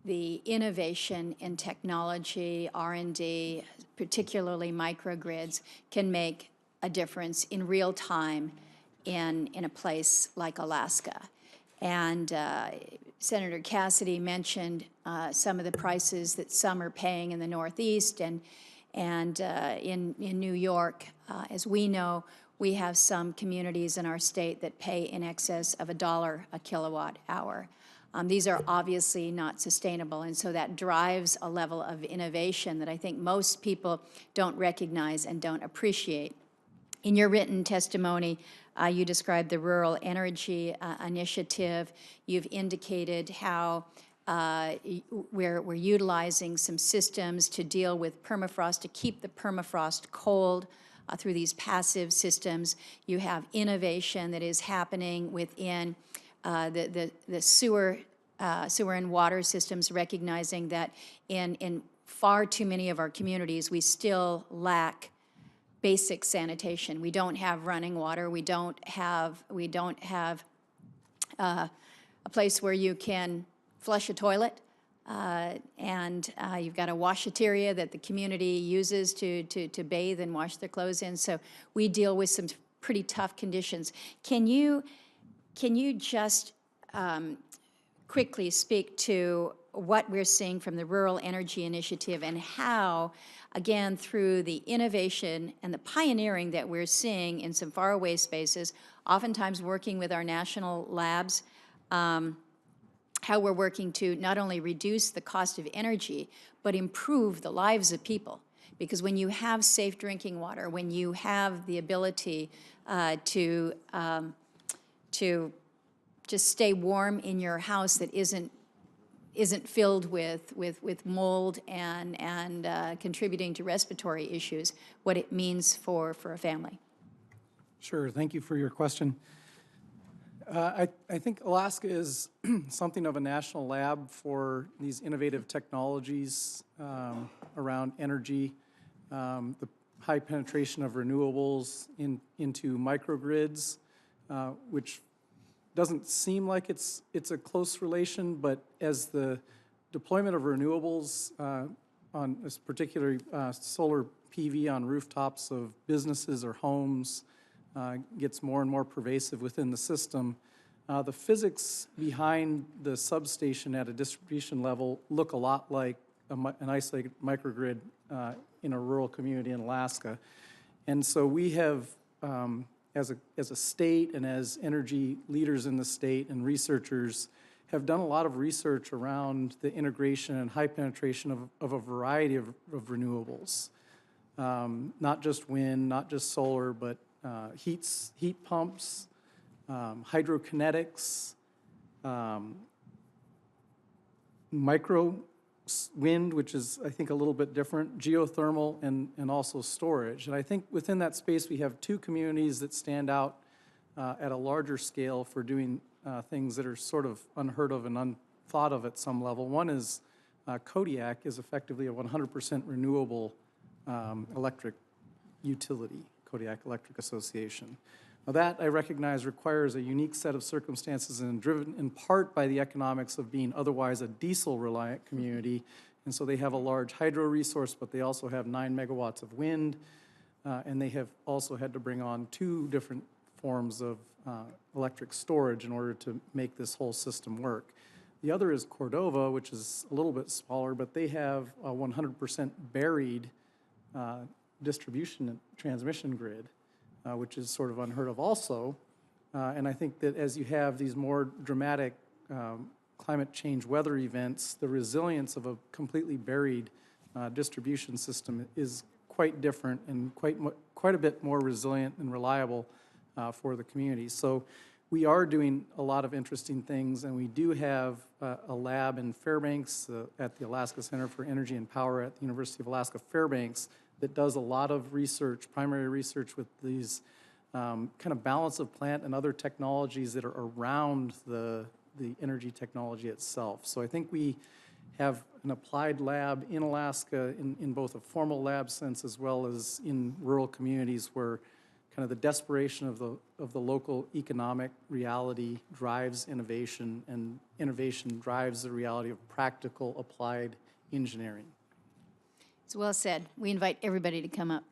the innovation in technology, R&D, particularly microgrids, can make a difference in real time in a place like Alaska. And Senator Cassidy mentioned some of the prices that some are paying in the Northeast and in New York. As we know, we have some communities in our state that pay in excess of $1 a kilowatt hour. These are obviously not sustainable, and so that drives a level of innovation that I think most people don't recognize and don't appreciate. In your written testimony, you described the Rural Energy Initiative. You've indicated how we're utilizing some systems to deal with permafrost, to keep the permafrost cold through these passive systems. You have innovation that is happening within the sewer and water systems, recognizing that in far too many of our communities, we still lack basic sanitation. We don't have running water. We don't have a place where you can flush a toilet, and you've got a washateria that the community uses to bathe and wash their clothes in. So we deal with some pretty tough conditions. Can you just quickly speak to what we're seeing from the Rural Energy Initiative and how, again, through the innovation and the pioneering that we're seeing in some faraway spaces, oftentimes working with our national labs, how we're working to not only reduce the cost of energy, but improve the lives of people. Because when you have safe drinking water, when you have the ability to just stay warm in your house that isn't filled with mold and contributing to respiratory issues, what it means for a family. Sure, thank you for your question. I think Alaska is something of a national lab for these innovative technologies around energy, the high penetration of renewables into microgrids, which doesn't seem like it's a close relation, but as the deployment of renewables on this particularly solar PV on rooftops of businesses or homes gets more and more pervasive within the system, the physics behind the substation at a distribution level look a lot like an isolated microgrid in a rural community in Alaska. And so we have, as a state and as energy leaders in the state and researchers, have done a lot of research around the integration and high penetration of a variety of renewables. Not just wind, not just solar, but heat pumps, hydrokinetics, micro wind, which is, I think, a little bit different, geothermal, and also storage. And I think within that space, we have two communities that stand out at a larger scale for doing things that are sort of unheard of and unthought of at some level. One is Kodiak is effectively a 100% renewable electric utility, Kodiak Electric Association. Now that, I recognize, requires a unique set of circumstances and driven in part by the economics of being otherwise a diesel-reliant community. And so they have a large hydro resource, but they also have 9 megawatts of wind, and they have also had to bring on 2 different forms of electric storage in order to make this whole system work. The other is Cordova, which is a little bit smaller, but they have a 100% buried distribution and transmission grid, which is sort of unheard of also. And I think that as you have these more dramatic climate change weather events, the resilience of a completely buried distribution system is quite different and quite a bit more resilient and reliable for the community. So we are doing a lot of interesting things, and we do have a lab in Fairbanks at the Alaska Center for Energy and Power at the University of Alaska Fairbanks that does a lot of research, primary research with these kind of balance of plant and other technologies that are around the energy technology itself. So I think we have an applied lab in Alaska in both a formal lab sense as well as in rural communities where kind of the desperation of the local economic reality drives innovation, and innovation drives the reality of practical applied engineering. It's well said. We invite everybody to come up.